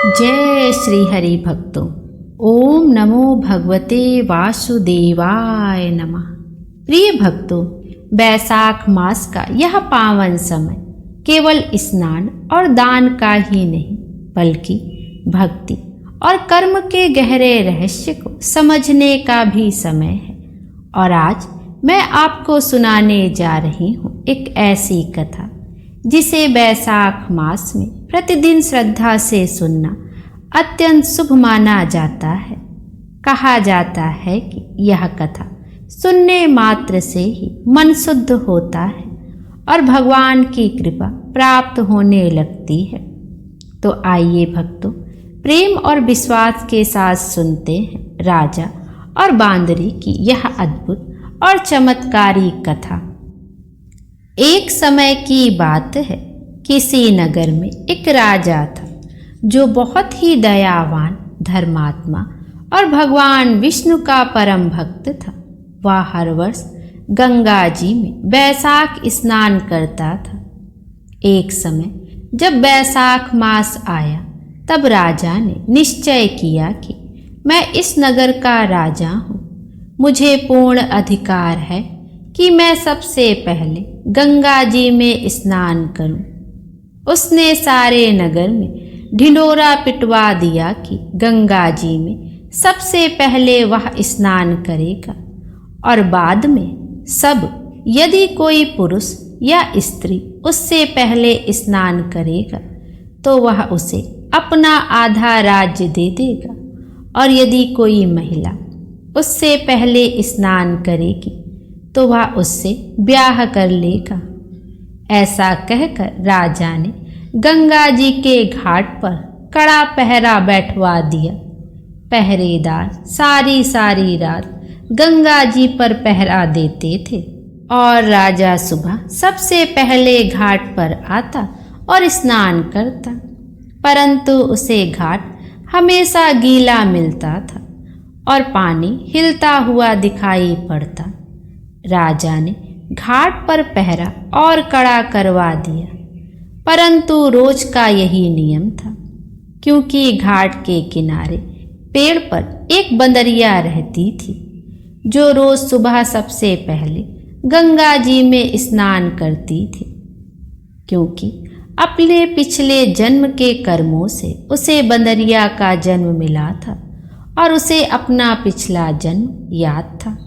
जय श्री हरि भक्तों। ओम नमो भगवते वासुदेवाय नमः। प्रिय भक्तों, बैसाख मास का यह पावन समय केवल स्नान और दान का ही नहीं बल्कि भक्ति और कर्म के गहरे रहस्य को समझने का भी समय है। और आज मैं आपको सुनाने जा रही हूँ एक ऐसी कथा जिसे बैसाख मास में प्रतिदिन श्रद्धा से सुनना अत्यंत शुभ माना जाता है। कहा जाता है कि यह कथा सुनने मात्र से ही मन शुद्ध होता है और भगवान की कृपा प्राप्त होने लगती है। तो आइए भक्तों, प्रेम और विश्वास के साथ सुनते हैं राजा और बांदरी की यह अद्भुत और चमत्कारी कथा। एक समय की बात है, किसी नगर में एक राजा था जो बहुत ही दयावान, धर्मात्मा और भगवान विष्णु का परम भक्त था। वह हर वर्ष गंगा जी में बैसाख स्नान करता था। एक समय जब बैसाख मास आया तब राजा ने निश्चय किया कि मैं इस नगर का राजा हूँ। मुझे पूर्ण अधिकार है कि मैं सबसे पहले गंगा जी में स्नान करूं। उसने सारे नगर में ढिंढोरा पिटवा दिया कि गंगा जी में सबसे पहले वह स्नान करेगा और बाद में सब, यदि कोई पुरुष या स्त्री उससे पहले स्नान करेगा तो वह उसे अपना आधा राज्य दे देगा, और यदि कोई महिला उससे पहले स्नान करेगी तो वह उससे ब्याह कर लेगा। ऐसा कहकर राजा ने गंगा जी के घाट पर कड़ा पहरा बैठवा दिया। पहरेदार सारी सारी रात गंगा जी पर पहरा देते थे और राजा सुबह सबसे पहले घाट पर आता और स्नान करता, परंतु उसे घाट हमेशा गीला मिलता था और पानी हिलता हुआ दिखाई पड़ता। राजा ने घाट पर पहरा और कड़ा करवा दिया, परंतु रोज का यही नियम था, क्योंकि घाट के किनारे पेड़ पर एक बंदरिया रहती थी जो रोज सुबह सबसे पहले गंगा जी में स्नान करती थी। क्योंकि अपने पिछले जन्म के कर्मों से उसे बंदरिया का जन्म मिला था और उसे अपना पिछला जन्म याद था।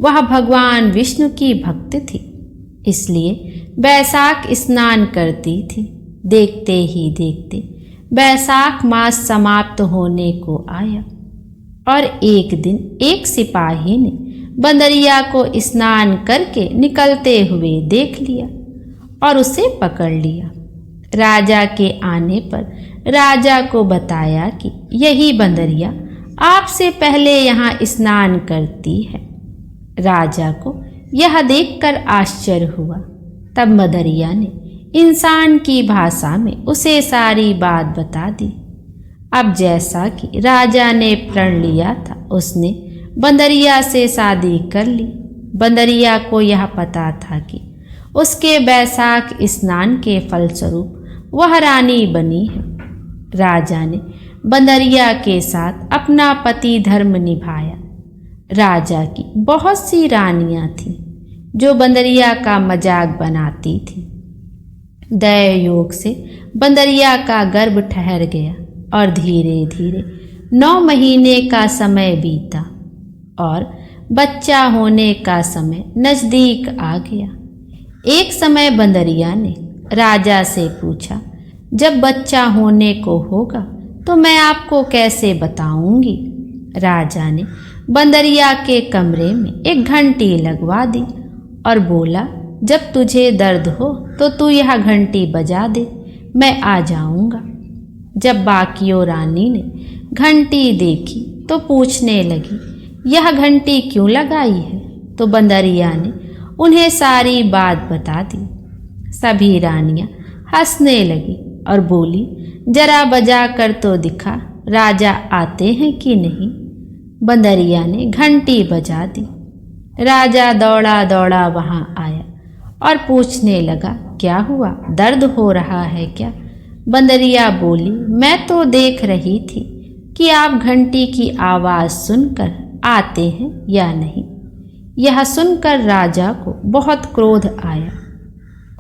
वह भगवान विष्णु की भक्त थी, इसलिए बैसाख स्नान करती थी। देखते ही देखते बैसाख मास समाप्त होने को आया और एक दिन एक सिपाही ने बंदरिया को स्नान करके निकलते हुए देख लिया और उसे पकड़ लिया। राजा के आने पर राजा को बताया कि यही बंदरिया आपसे पहले यहाँ स्नान करती है। राजा को यह देखकर आश्चर्य हुआ। तब बंदरिया ने इंसान की भाषा में उसे सारी बात बता दी। अब जैसा कि राजा ने प्रण लिया था, उसने बंदरिया से शादी कर ली। बंदरिया को यह पता था कि उसके बैसाख स्नान के फलस्वरूप वह रानी बनी है। राजा ने बंदरिया के साथ अपना पति धर्म निभाया। राजा की बहुत सी रानियां थीं जो बंदरिया का मजाक बनाती थीं। दया योग से बंदरिया का गर्भ ठहर गया और धीरे धीरे 9 महीने का समय बीता और बच्चा होने का समय नजदीक आ गया। एक समय बंदरिया ने राजा से पूछा, जब बच्चा होने को होगा तो मैं आपको कैसे बताऊंगी? राजा ने बंदरिया के कमरे में एक घंटी लगवा दी और बोला, जब तुझे दर्द हो तो तू यह घंटी बजा दे, मैं आ जाऊंगा। जब बाकियों रानी ने घंटी देखी तो पूछने लगी, यह घंटी क्यों लगाई है? तो बंदरिया ने उन्हें सारी बात बता दी। सभी रानियां हंसने लगी और बोली, जरा बजा कर तो दिखा, राजा आते हैं कि नहीं। बंदरिया ने घंटी बजा दी। राजा दौड़ा दौड़ा वहां आया और पूछने लगा, क्या हुआ, दर्द हो रहा है क्या? बंदरिया बोली, मैं तो देख रही थी कि आप घंटी की आवाज़ सुनकर आते हैं या नहीं। यह सुनकर राजा को बहुत क्रोध आया।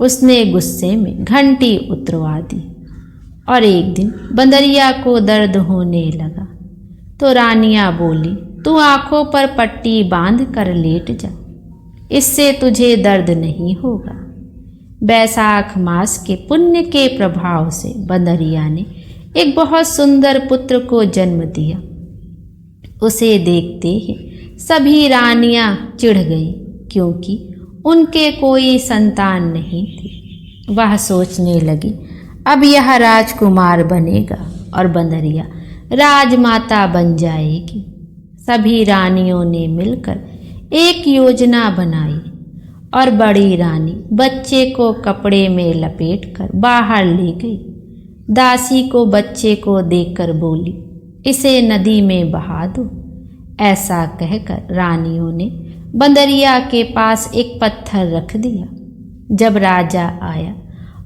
उसने गुस्से में घंटी उतरवा दी और एक दिन बंदरिया को दर्द होने लगा तो रानियां बोली, तू आंखों पर पट्टी बांध कर लेट जा, इससे तुझे दर्द नहीं होगा। बैसाख मास के पुण्य के प्रभाव से बंदरिया ने एक बहुत सुंदर पुत्र को जन्म दिया। उसे देखते ही सभी रानियां चिढ़ गईं क्योंकि उनके कोई संतान नहीं थी। वह सोचने लगी, अब यह राजकुमार बनेगा और बंदरिया राजमाता बन जाएगी। सभी रानियों ने मिलकर एक योजना बनाई और बड़ी रानी बच्चे को कपड़े में लपेटकर बाहर ले गई। दासी को बच्चे को देखकर बोली, इसे नदी में बहा दो। ऐसा कहकर रानियों ने बंदरिया के पास एक पत्थर रख दिया। जब राजा आया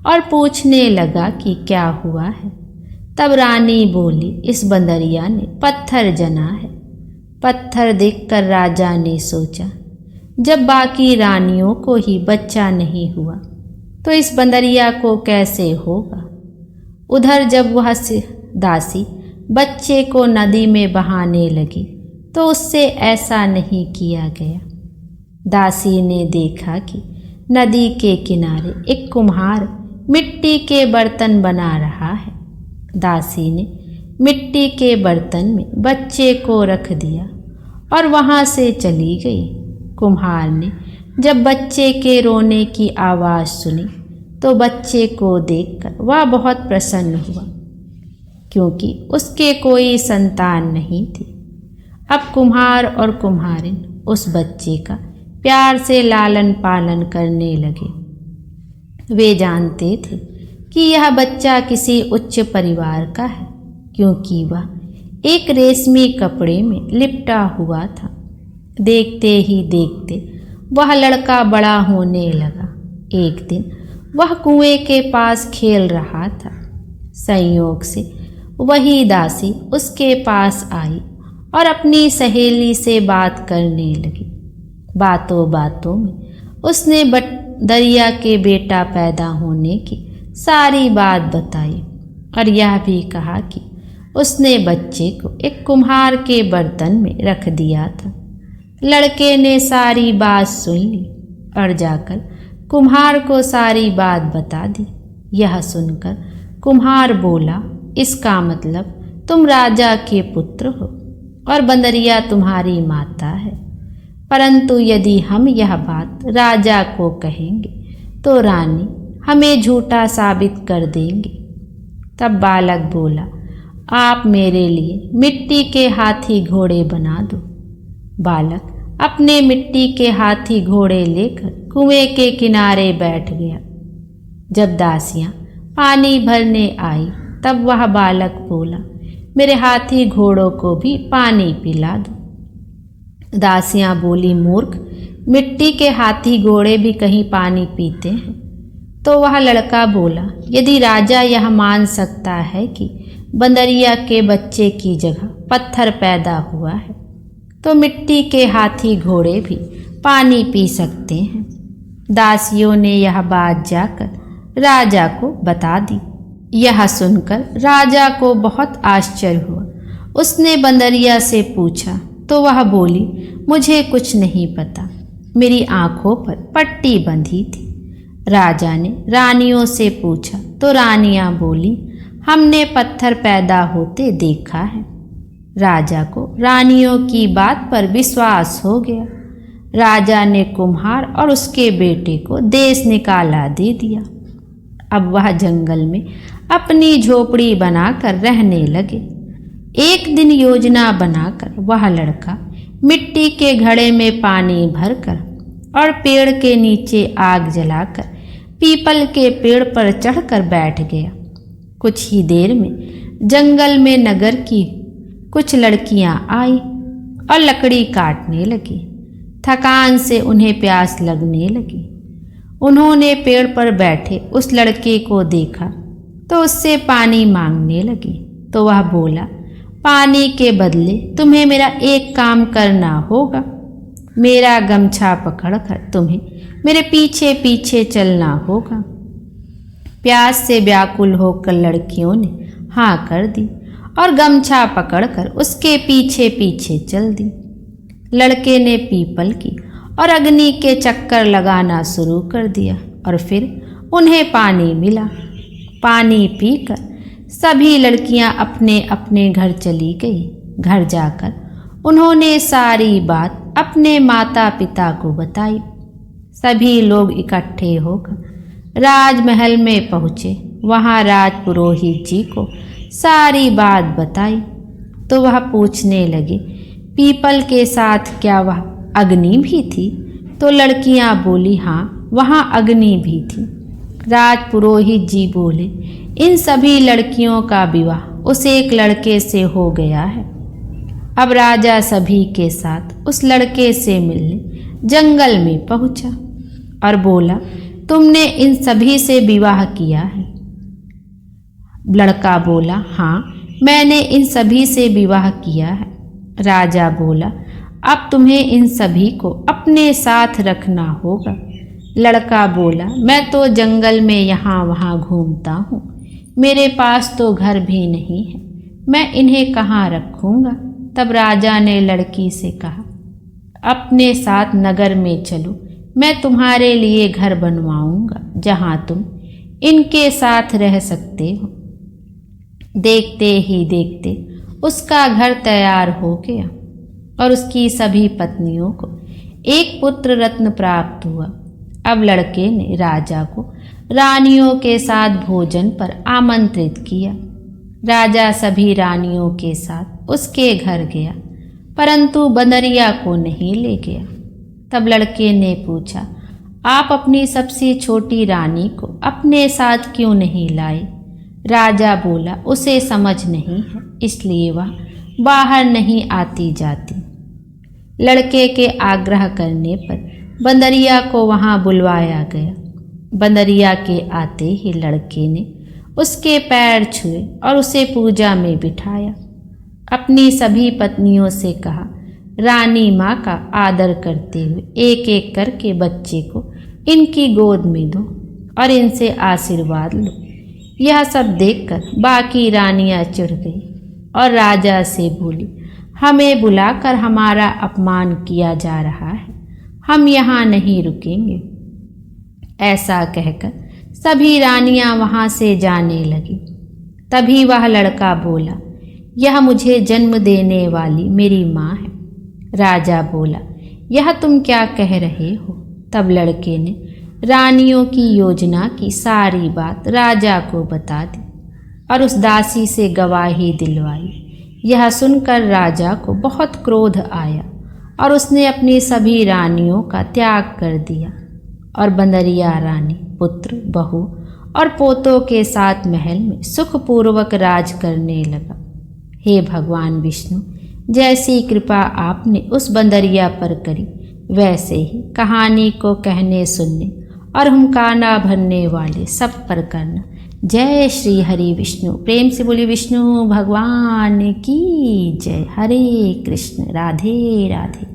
और पूछने लगा कि क्या हुआ है, तब रानी बोली, इस बंदरिया ने पत्थर जना है। पत्थर देखकर राजा ने सोचा, जब बाकी रानियों को ही बच्चा नहीं हुआ तो इस बंदरिया को कैसे होगा। उधर जब वह दासी बच्चे को नदी में बहाने लगी तो उससे ऐसा नहीं किया गया। दासी ने देखा कि नदी के किनारे एक कुम्हार मिट्टी के बर्तन बना रहा है। दासी ने मिट्टी के बर्तन में बच्चे को रख दिया और वहाँ से चली गई। कुम्हार ने जब बच्चे के रोने की आवाज़ सुनी तो बच्चे को देखकर वह बहुत प्रसन्न हुआ क्योंकि उसके कोई संतान नहीं थी। अब कुम्हार और कुम्हारिन उस बच्चे का प्यार से लालन पालन करने लगे। वे जानते थे कि यह बच्चा किसी उच्च परिवार का है क्योंकि वह एक रेशमी कपड़े में लिपटा हुआ था। देखते ही देखते वह लड़का बड़ा होने लगा। एक दिन वह कुएं के पास खेल रहा था। संयोग से वही दासी उसके पास आई और अपनी सहेली से बात करने लगी। बातों बातों में उसने दरिया के बेटा पैदा होने की सारी बात बताई और यह भी कहा कि उसने बच्चे को एक कुम्हार के बर्तन में रख दिया था। लड़के ने सारी बात सुन ली और जाकर कुम्हार को सारी बात बता दी। यह सुनकर कुम्हार बोला, इसका मतलब तुम राजा के पुत्र हो और बंदरिया तुम्हारी माता है। परंतु यदि हम यह बात राजा को कहेंगे तो रानी हमें झूठा साबित कर देंगे। तब बालक बोला, आप मेरे लिए मिट्टी के हाथी घोड़े बना दो। बालक अपने मिट्टी के हाथी घोड़े लेकर कुएं के किनारे बैठ गया। जब दासियां पानी भरने आई तब वह बालक बोला, मेरे हाथी घोड़ों को भी पानी पिला दो। दासियां बोली, मूर्ख, मिट्टी के हाथी घोड़े भी कहीं पानी पीते हैं। तो वह लड़का बोला, यदि राजा यह मान सकता है कि बंदरिया के बच्चे की जगह पत्थर पैदा हुआ है तो मिट्टी के हाथी घोड़े भी पानी पी सकते हैं। दासियों ने यह बात जाकर राजा को बता दी। यह सुनकर राजा को बहुत आश्चर्य हुआ। उसने बंदरिया से पूछा तो वह बोली, मुझे कुछ नहीं पता, मेरी आंखों पर पट्टी बंधी थी। राजा ने रानियों से पूछा तो रानियां बोली, हमने पत्थर पैदा होते देखा है। राजा को रानियों की बात पर विश्वास हो गया। राजा ने कुम्हार और उसके बेटे को देश निकाला दे दिया। अब वह जंगल में अपनी झोपड़ी बनाकर रहने लगे। एक दिन योजना बनाकर वह लड़का मिट्टी के घड़े में पानी भरकर और पेड़ के नीचे आग जलाकर पीपल के पेड़ पर चढ़कर बैठ गया। कुछ ही देर में जंगल में नगर की कुछ लड़कियां आई और लकड़ी काटने लगी। थकान से उन्हें प्यास लगने लगी। उन्होंने पेड़ पर बैठे उस लड़के को देखा तो उससे पानी मांगने लगी। तो वह बोला, पानी के बदले तुम्हें मेरा एक काम करना होगा। मेरा गमछा पकड़कर तुम्हें मेरे पीछे पीछे चलना होगा। प्यास से व्याकुल होकर लड़कियों ने हाँ कर दी और गमछा पकड़कर उसके पीछे पीछे चल दी। लड़के ने पीपल की और अग्नि के चक्कर लगाना शुरू कर दिया और फिर उन्हें पानी मिला। पानी पीकर सभी लड़कियां अपने अपने घर चली गई। घर जाकर उन्होंने सारी बात अपने माता पिता को बताई। सभी लोग इकट्ठे होकर राजमहल में पहुँचे। वहाँ राजपुरोहित जी को सारी बात बताई तो वह पूछने लगे, पीपल के साथ क्या वह अग्नि भी थी? तो लड़कियां बोली, हाँ, वहाँ अग्नि भी थी। राजपुरोहित जी बोले, इन सभी लड़कियों का विवाह उस एक लड़के से हो गया है। अब राजा सभी के साथ उस लड़के से मिलने जंगल में पहुंचा और बोला, तुमने इन सभी से विवाह किया है? लड़का बोला, हाँ, मैंने इन सभी से विवाह किया है। राजा बोला, अब तुम्हें इन सभी को अपने साथ रखना होगा। लड़का बोला, मैं तो जंगल में यहाँ वहाँ घूमता हूँ, मेरे पास तो घर भी नहीं है, मैं इन्हें कहाँ रखूँगा? तब राजा ने लड़की से कहा, अपने साथ नगर में चलो, मैं तुम्हारे लिए घर बनवाऊंगा जहाँ तुम इनके साथ रह सकते हो। देखते ही देखते उसका घर तैयार हो गया और उसकी सभी पत्नियों को एक पुत्र रत्न प्राप्त हुआ। अब लड़के ने राजा को रानियों के साथ भोजन पर आमंत्रित किया। राजा सभी रानियों के साथ उसके घर गया, परंतु बंदरिया को नहीं ले गया। तब लड़के ने पूछा, आप अपनी सबसे छोटी रानी को अपने साथ क्यों नहीं लाए? राजा बोला, उसे समझ नहीं है, इसलिए वह बाहर नहीं आती जाती। लड़के के आग्रह करने पर बंदरिया को वहाँ बुलवाया गया। बंदरिया के आते ही लड़के ने उसके पैर छुए और उसे पूजा में बिठाया। अपनी सभी पत्नियों से कहा, रानी माँ का आदर करते हुए एक एक करके बच्चे को इनकी गोद में दो और इनसे आशीर्वाद लो। यह सब देखकर बाकी रानियां चिढ़ गई और राजा से बोली, हमें बुलाकर हमारा अपमान किया जा रहा है, हम यहाँ नहीं रुकेंगे। ऐसा कहकर सभी रानियां वहाँ से जाने लगी। तभी वह लड़का बोला, यह मुझे जन्म देने वाली मेरी माँ है। राजा बोला, यह तुम क्या कह रहे हो? तब लड़के ने रानियों की योजना की सारी बात राजा को बता दी और उस दासी से गवाही दिलवाई। यह सुनकर राजा को बहुत क्रोध आया और उसने अपनी सभी रानियों का त्याग कर दिया और बंदरिया रानी पुत्र, बहू और पोतों के साथ महल में सुखपूर्वक राज करने लगा। हे भगवान विष्णु, जैसी कृपा आपने उस बंदरिया पर करी, वैसे ही कहानी को कहने सुनने और हुंकारा भरने वाले सब पर करना। जय श्री हरि विष्णु। प्रेम से बोली विष्णु भगवान की जय। हरे कृष्ण। राधे राधे।